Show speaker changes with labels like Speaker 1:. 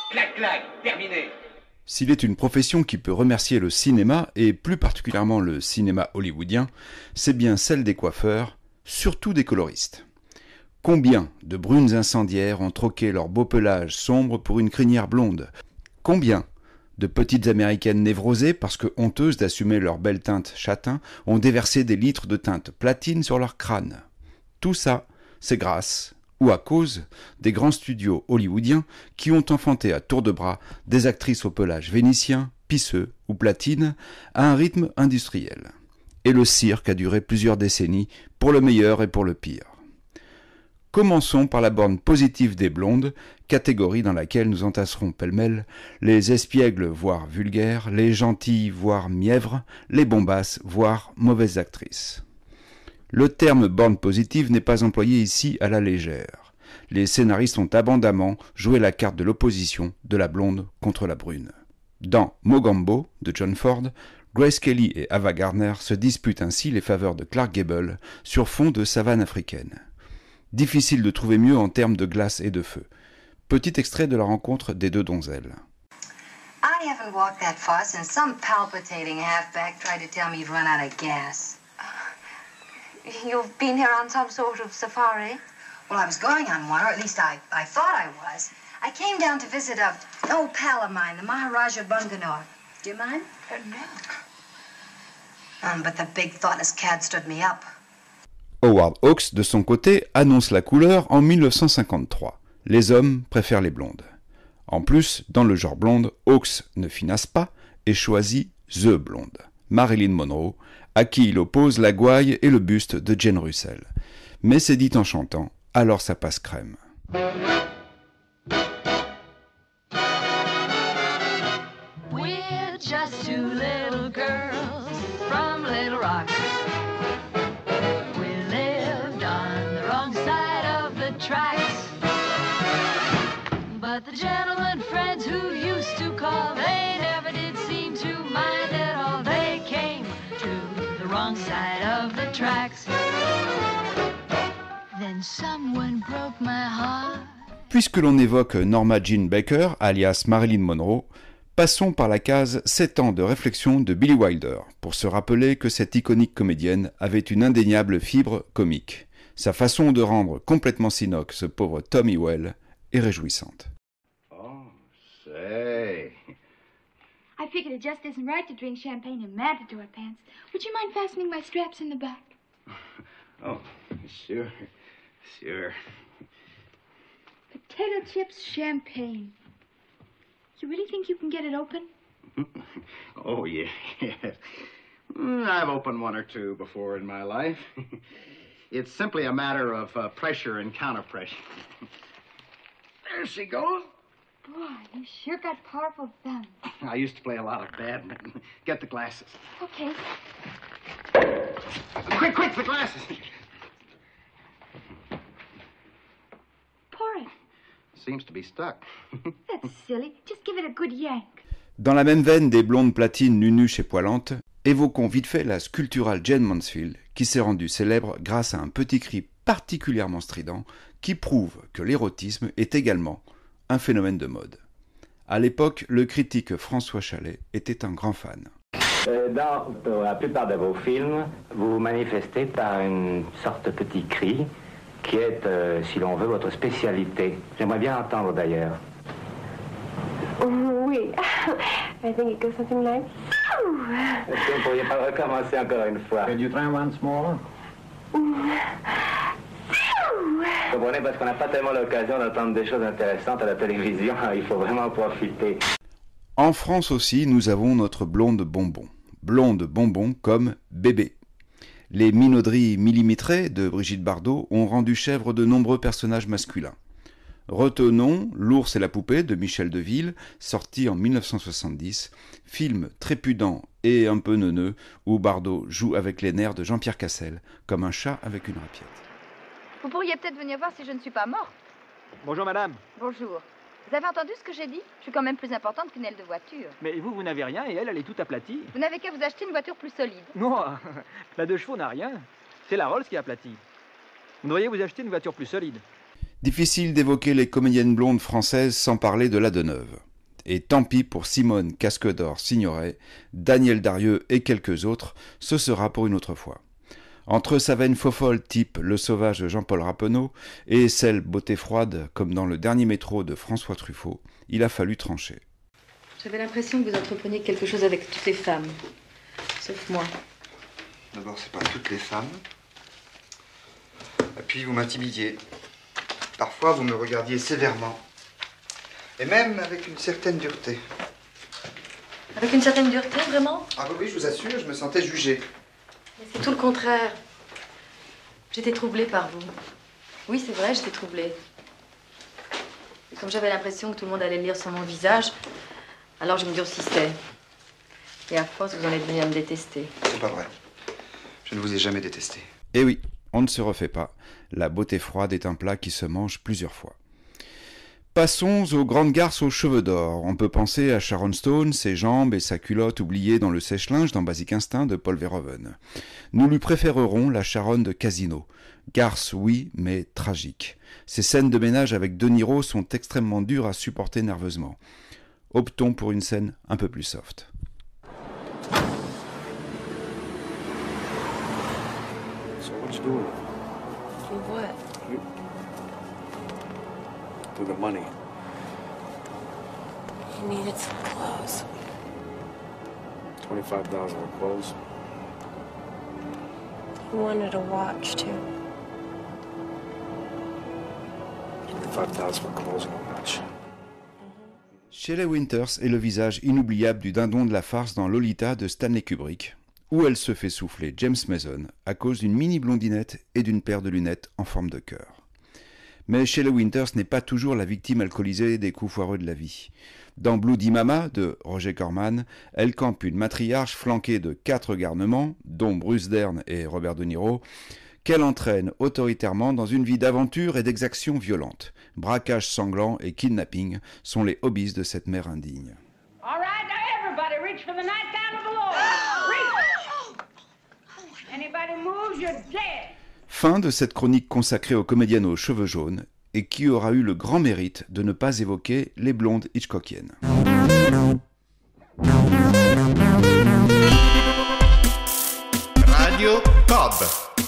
Speaker 1: Clac, clac, terminé.
Speaker 2: S'il est une profession qui peut remercier le cinéma, et plus particulièrement le cinéma hollywoodien, c'est bien celle des coiffeurs, surtout des coloristes. Combien de brunes incendiaires ont troqué leur beau pelage sombre pour une crinière blonde? Combien de petites américaines névrosées, parce que honteuses d'assumer leur belle teinte châtain, ont déversé des litres de teinte platine sur leur crâne? Tout ça, c'est grâce ou à cause des grands studios hollywoodiens qui ont enfanté à tour de bras des actrices au pelage vénitien, pisseux ou platine à un rythme industriel. Et le cirque a duré plusieurs décennies, pour le meilleur et pour le pire. Commençons par la borne positive des blondes, catégorie dans laquelle nous entasserons pêle-mêle les espiègles voire vulgaires, les gentilles voire mièvres, les bombasses voire mauvaises actrices. Le terme borne positive n'est pas employé ici à la légère. Les scénaristes ont abondamment joué la carte de l'opposition de la blonde contre la brune. Dans Mogambo de John Ford, Grace Kelly et Ava Gardner se disputent ainsi les faveurs de Clark Gable sur fond de savane africaine. Difficile de trouver mieux en termes de glace et de feu. Petit extrait de la rencontre des deux donzelles.
Speaker 3: I haven't walked that far since some palpitating halfback tried to tell me he'd run out of gas.
Speaker 4: You've been here on some sort of safari?
Speaker 3: Well, I was going on one, or at least I thought I was. I came down to visit an old pal of mine, the Maharaja Bunganore. Do you mind?
Speaker 4: No.
Speaker 3: But the big thoughtless cad stood me up.
Speaker 2: Howard Hawks, de son côté, annonce la couleur en 1953. Les hommes préfèrent les blondes. En plus, dans le genre blonde, Hawks ne finasse pas et choisit The Blonde, Marilyn Monroe, à qui il oppose la gouaille et le buste de Jane Russell. Mais c'est dit en chantant, alors ça passe crème.
Speaker 5: We're just two little girls from Little Rock. We lived on the wrong side of the tracks. But the gentlemen friends who used to call, they never did seem to mind at all. They came to the wrong side of the tracks. Then someone broke my heart.
Speaker 2: Puisque l'on évoque Norma Jean Baker, alias Marilyn Monroe, passons par la case 7 ans de réflexion de Billy Wilder, pour se rappeler que cette iconique comédienne avait une indéniable fibre comique. Sa façon de rendre complètement cynoque ce pauvre Tommy Well est réjouissante.
Speaker 1: Oh, say.
Speaker 4: I figured it just isn't right to drink champagne in matador pants. Would you mind fastening my straps in the back?
Speaker 1: Oh, sure, sure.
Speaker 4: Potato chips champagne. You really think you can get it open?
Speaker 1: Oh, yes. I've opened one or two before in my life. It's simply a matter of pressure and counter-pressure. There she goes.
Speaker 4: Boy, you sure got powerful thumbs.
Speaker 1: I used to play a lot of badminton. Get the glasses.
Speaker 4: Okay.
Speaker 1: Quick, quick, the glasses.
Speaker 4: Pour it.
Speaker 1: Seems to be stuck.
Speaker 4: That's silly. Just give it a good yank.
Speaker 2: Dans la même veine des blondes platines nunuches et poilantes, évoquons vite fait la sculpturale Jane Mansfield, qui s'est rendue célèbre grâce à un petit cri particulièrement strident qui prouve que l'érotisme est également un phénomène de mode. À l'époque, le critique François Chalet était un grand fan.
Speaker 6: Dans la plupart de vos films, vous vous manifestez par une sorte de petit cri qui est, si l'on veut, votre spécialité. J'aimerais bien entendre d'ailleurs.
Speaker 4: Oui. I think it goes something like...
Speaker 6: Est-ce que vous ne pourriez pas recommencer encore une fois?
Speaker 1: Can you try once more?
Speaker 6: Vous comprenez, parce qu'on n'a pas tellement l'occasion d'entendre des choses intéressantes à la télévision, il faut vraiment en profiter.
Speaker 2: En France aussi, nous avons notre blonde bonbon. Blonde bonbon comme bébé. Les minauderies millimétrées de Brigitte Bardot ont rendu chèvre de nombreux personnages masculins. Retenons L'ours et la poupée de Michel Deville, sorti en 1970, film trépidant et un peu neuneux, où Bardot joue avec les nerfs de Jean-Pierre Cassel, comme un chat avec une rapiette.
Speaker 7: Vous pourriez peut-être venir voir si je ne suis pas morte.
Speaker 8: Bonjour madame.
Speaker 7: Bonjour. Vous avez entendu ce que j'ai dit? Je suis quand même plus importante qu'une aile de voiture.
Speaker 8: Mais vous n'avez rien et elle est toute aplatie.
Speaker 7: Vous n'avez qu'à vous acheter une voiture plus solide.
Speaker 8: Non, la 2 chevaux n'a rien. C'est la Rolls qui a aplati. Vous devriez vous acheter une voiture plus solide.
Speaker 2: Difficile d'évoquer les comédiennes blondes françaises sans parler de la Deneuve. Et tant pis pour Simone Casquedor-Signoret, Daniel Darieux et quelques autres, ce sera pour une autre fois. Entre sa veine faux-folle type Le Sauvage de Jean-Paul Rappeneau et celle beauté froide comme dans Le Dernier métro de François Truffaut, il a fallu trancher.
Speaker 9: J'avais l'impression que vous entrepreniez quelque chose avec toutes les femmes, sauf moi.
Speaker 10: D'abord, c'est pas toutes les femmes. Et puis, vous m'intimidiez. Parfois, vous me regardiez sévèrement. Et même avec une certaine dureté.
Speaker 9: Avec une certaine dureté, vraiment?
Speaker 10: Ah oui, je vous assure, je me sentais jugé.
Speaker 9: Mais c'est tout le contraire. J'étais troublée par vous. Oui, c'est vrai, j'étais troublée. Et comme j'avais l'impression que tout le monde allait lire sur mon visage, alors je me durcissais. Et à force, vous en êtes venu à me détester.
Speaker 10: C'est pas vrai. Je ne vous ai jamais détesté.
Speaker 2: Eh oui, on ne se refait pas. La beauté froide est un plat qui se mange plusieurs fois. Passons aux grandes garces aux cheveux d'or. On peut penser à Sharon Stone, ses jambes et sa culotte oubliées dans le sèche-linge dans Basic Instinct de Paul Verhoeven. Nous lui préférerons la Sharon de Casino. Garce, oui, mais tragique. Ces scènes de ménage avec De Niro sont extrêmement dures à supporter nerveusement. Optons pour une scène un peu plus soft.
Speaker 11: So what you doing?
Speaker 9: Do what?
Speaker 11: With the money.
Speaker 9: He needed some clothes.
Speaker 11: $25 for clothes.
Speaker 9: He wanted a watch, too.
Speaker 11: $25 for clothes and a watch.
Speaker 2: Shelley Winters est le visage inoubliable du dindon de la farce dans Lolita de Stanley Kubrick, où elle se fait souffler James Mason à cause d'une mini blondinette et d'une paire de lunettes en forme de cœur. Mais Shelley Winters n'est pas toujours la victime alcoolisée des coups foireux de la vie. Dans Bloody Mama de Roger Corman, elle campe une matriarche flanquée de 4 garnements, dont Bruce Dern et Robert De Niro, qu'elle entraîne autoritairement dans une vie d'aventure et d'exactions violentes. Braquage sanglant et kidnapping sont les hobbies de cette mère indigne.
Speaker 12: All right, now everybody reach for the nightgown of the Lord. Reach! Anybody moves, you're dead.
Speaker 2: Fin de cette chronique consacrée aux comédiennes aux cheveux jaunes et qui aura eu le grand mérite de ne pas évoquer les blondes hitchcockiennes.
Speaker 1: Radio Cobb.